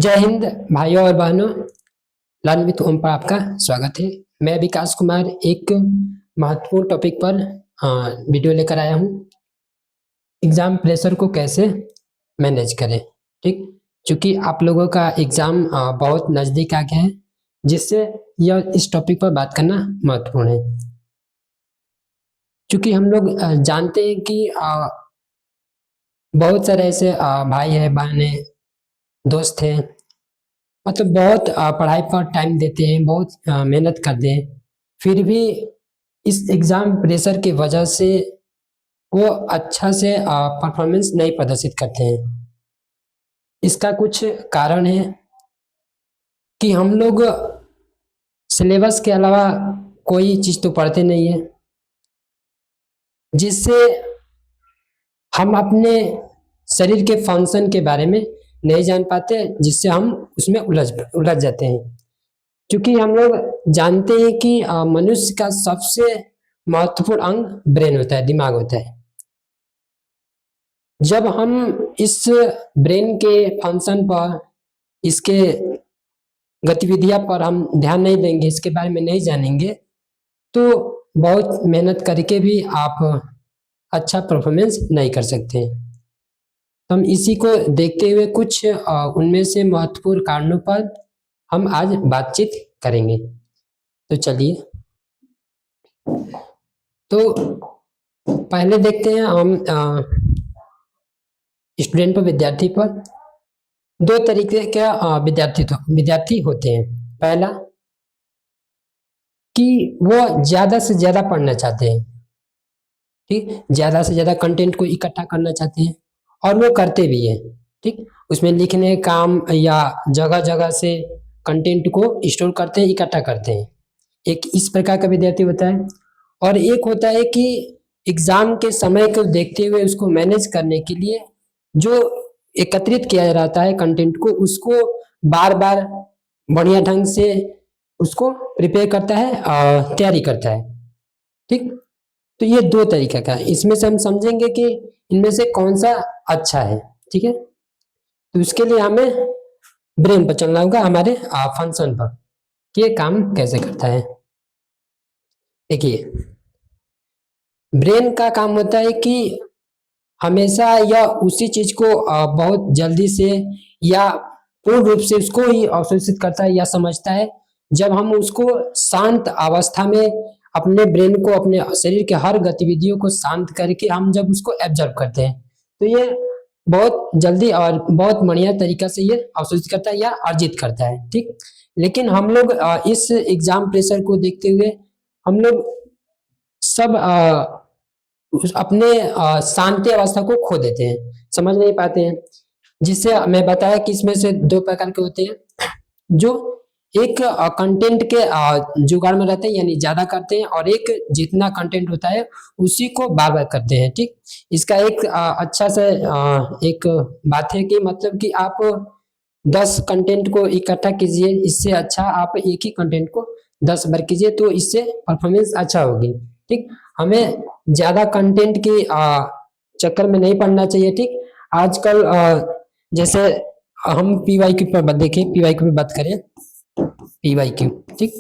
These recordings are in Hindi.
जय हिंद भाइयों और बहनों। लर्न विथ ओम पर आपका स्वागत है। मैं विकास कुमार एक महत्वपूर्ण टॉपिक पर वीडियो लेकर आया हूँ। एग्ज़ाम प्रेशर को कैसे मैनेज करें। ठीक, क्योंकि आप लोगों का एग्ज़ाम बहुत नज़दीक आ गया है, जिससे यह इस टॉपिक पर बात करना महत्वपूर्ण है। क्योंकि हम लोग जानते हैं कि बहुत सारे ऐसे भाई हैं, बहन हैं, दोस्त हैं, मतलब बहुत पढ़ाई पर टाइम देते हैं, बहुत मेहनत करते हैं, फिर भी इस एग्ज़ाम प्रेशर की वजह से वो अच्छा से परफॉर्मेंस नहीं प्रदर्शित करते हैं। इसका कुछ कारण है कि हम लोग सिलेबस के अलावा कोई चीज़ तो पढ़ते नहीं है, जिससे हम अपने शरीर के फंक्शन के बारे में नहीं जान पाते, जिससे हम उसमें उलझ जाते हैं। क्योंकि हम लोग जानते हैं कि मनुष्य का सबसे महत्वपूर्ण अंग ब्रेन होता है, दिमाग होता है। जब हम इस ब्रेन के फंक्शन पर, इसके गतिविधियां पर हम ध्यान नहीं देंगे, इसके बारे में नहीं जानेंगे, तो बहुत मेहनत करके भी आप अच्छा परफॉर्मेंस नहीं कर सकते। तो हम इसी को देखते हुए कुछ उनमें से महत्वपूर्ण कारणों पर हम आज बातचीत करेंगे। तो चलिए, तो पहले देखते हैं हम स्टूडेंट पर, विद्यार्थी पर। दो तरीके के विद्यार्थी होते हैं। पहला कि वो ज़्यादा से ज़्यादा पढ़ना चाहते हैं, ठीक, ज़्यादा से ज़्यादा कंटेंट को इकट्ठा करना चाहते हैं, और वो करते भी हैं। ठीक, उसमें लिखने काम या जगह जगह से कंटेंट को स्टोर करते हैं, इकट्ठा करते हैं। एक इस प्रकार का विद्यार्थी होता है। और एक होता है कि एग्ज़ाम के समय को देखते हुए उसको मैनेज करने के लिए जो एकत्रित किया जाता है कंटेंट को, उसको बार बार बढ़िया ढंग से उसको प्रिपेयर करता है, तैयारी करता है। ठीक, तो ये दो तरीके का है। इसमें से हम समझेंगे कि इनमें से कौन सा अच्छा है। ठीक है, तो उसके लिए हमें ब्रेन पर चलना होगा, हमारे फंक्शन पर, कि ये काम कैसे करता है। देखिए, ब्रेन का काम होता है कि हमेशा या उसी चीज को बहुत जल्दी से या पूर्ण रूप से उसको ही अवशोषित करता है या समझता है, जब हम उसको शांत अवस्था में अपने ब्रेन को, अपने शरीर के हर गतिविधियों को शांत करके हम जब उसको एब्जर्व करते हैं, तो ये बहुत जल्दी और बहुत बढ़िया तरीका से ये अवशोषित करता है या अर्जित करता है। ठीक, लेकिन हम लोग इस एग्जाम प्रेशर को देखते हुए हम लोग सब अपने शांति अवस्था को खो देते हैं, समझ नहीं पाते हैं। जिससे मैं बताया कि इसमें से दो प्रकार के होते हैं, जो एक कंटेंट के जुगाड़ में रहते हैं, यानी ज्यादा करते हैं, और एक जितना कंटेंट होता है उसी को बार बार करते हैं। ठीक, इसका एक अच्छा सा एक बात है कि मतलब कि आप 10 कंटेंट को इकट्ठा कीजिए, इससे अच्छा आप एक ही कंटेंट को 10 बार कीजिए, तो इससे परफॉर्मेंस अच्छा होगी। ठीक, हमें ज्यादा कंटेंट के चक्कर में नहीं पड़ना चाहिए। ठीक, आजकल जैसे हम पीवाईक्यू पर देखें, पीवाईक्यू पर बात करें, पीवाईक्यू, ठीक,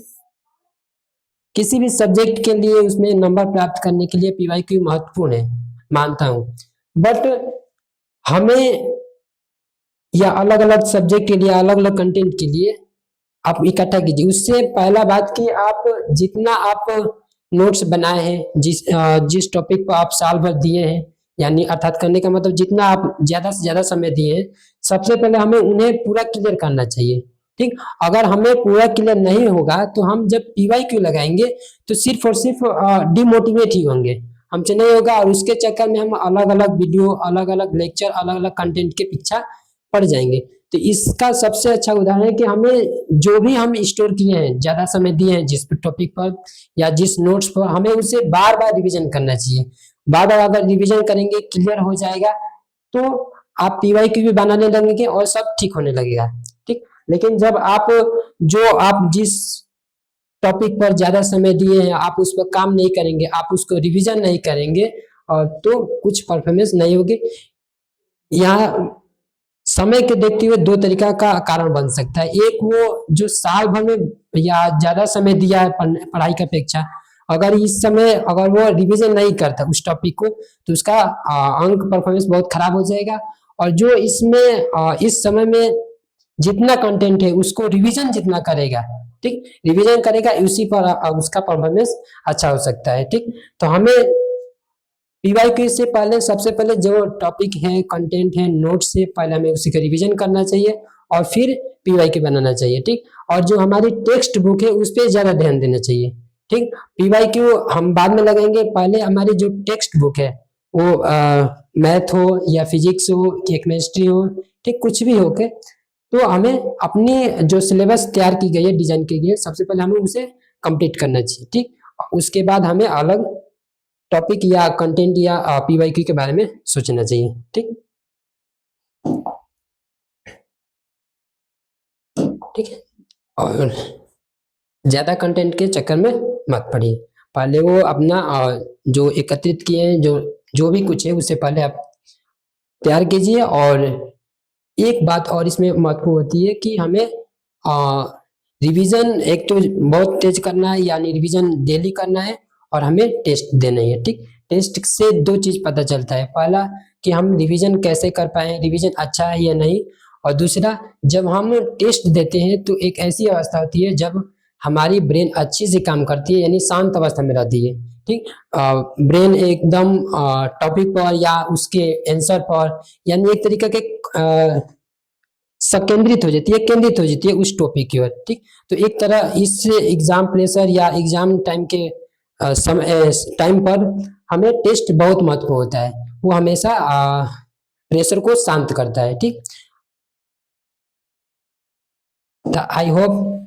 किसी भी सब्जेक्ट के लिए उसमें नंबर प्राप्त करने के लिए पीवाईक्यू महत्वपूर्ण है, मानता हूं। बट हमें या अलग अलग सब्जेक्ट के लिए, अलग अलग कंटेंट के लिए आप इकट्ठा कीजिए। उससे पहला बात कि आप जितना आप नोट्स बनाए हैं, जिस टॉपिक पर आप साल भर दिए हैं, यानी अर्थात करने का मतलब जितना आप ज्यादा से ज्यादा समय दिए हैं, सबसे पहले हमें उन्हें पूरा क्लियर करना चाहिए। ठीक, अगर हमें पूरा क्लियर नहीं होगा तो हम जब पीवाईक्यू लगाएंगे तो सिर्फ और सिर्फ डिमोटिवेट ही होंगे, हमसे नहीं होगा, और उसके चक्कर में हम अलग अलग वीडियो, अलग अलग लेक्चर, अलग अलग कंटेंट के पीछा पड़ जाएंगे। तो इसका सबसे अच्छा उदाहरण है कि हमें जो भी हम स्टोर किए हैं, ज्यादा समय दिए हैं जिस टॉपिक पर या जिस नोट्स पर, हमें उसे बार बार रिवीजन करना चाहिए। बार बार अगर रिवीजन करेंगे, क्लियर हो जाएगा, तो आप पीवाईक्यू भी बनाने लगेंगे और सब ठीक होने लगेगा। ठीक, लेकिन जब आप जिस टॉपिक पर ज्यादा समय दिए हैं, आप उस पर काम नहीं करेंगे, आप उसको रिवीजन नहीं करेंगे, और तो कुछ परफॉर्मेंस नहीं होगी। यहाँ समय के देखते हुए दो तरीका का कारण बन सकता है। एक वो जो साल भर में या ज्यादा समय दिया है पढ़ाई की अपेक्षा, अगर इस समय अगर वो रिवीजन नहीं करता उस टॉपिक को तो उसका अंक परफॉर्मेंस बहुत खराब हो जाएगा। और जो इसमें इस समय में जितना कंटेंट है उसको रिवीजन जितना करेगा, ठीक, रिवीजन करेगा उसी पर उसका परफॉर्मेंस अच्छा हो सकता है। ठीक, तो हमें पीवाईक्यू से पहले सबसे पहले जो टॉपिक है कंटेंट है नोट से पहले हमें उसी का रिवीजन करना चाहिए और फिर पीवाईक्यू बनाना चाहिए। ठीक, और जो हमारी टेक्स्ट बुक है उस पर ज्यादा ध्यान देना चाहिए। ठीक, पीवाईक्यू हम बाद में लगाएंगे, पहले हमारी जो टेक्स्ट बुक है वो मैथ हो या फिजिक्स हो या केमिस्ट्री हो, ठीक, कुछ भी हो के, तो हमें अपनी जो सिलेबस तैयार की गई है डिजाइन की गई है सबसे पहले हमें उसे कंप्लीट करना चाहिए। ठीक, उसके बाद हमें अलग टॉपिक या कंटेंट या पीवाईक्यू के बारे में सोचना चाहिए। ठीक, ठीक है, और ज्यादा कंटेंट के चक्कर में मत पड़िए। पहले वो अपना जो एकत्रित किए हैं जो जो भी कुछ है उससे पहले आप तैयार कीजिए। और एक बात और इसमें महत्वपूर्ण होती है कि हमें रिवीजन एक तो बहुत तेज करना है यानी रिवीजन डेली करना है और हमें टेस्ट देना है। ठीक, टेस्ट से दो चीज पता चलता है, पहला कि हम रिवीजन कैसे कर पाए, रिवीजन अच्छा है या नहीं, और दूसरा जब हम टेस्ट देते हैं तो एक ऐसी अवस्था होती है जब हमारी ब्रेन अच्छी से काम करती है यानी शांत अवस्था में रहती है। ठीक, ब्रेन एकदम टॉपिक पर या उसके आंसर पर यानी एक तरीके के संकेंद्रित हो जाती है, केंद्रित हो जाती है उस टॉपिक की ओर। ठीक, तो एक तरह इससे एग्जाम प्रेशर या एग्जाम टाइम के समय टाइम पर हमें टेस्ट बहुत महत्व होता है, वो हमेशा प्रेशर को शांत करता है। ठीक, आई होप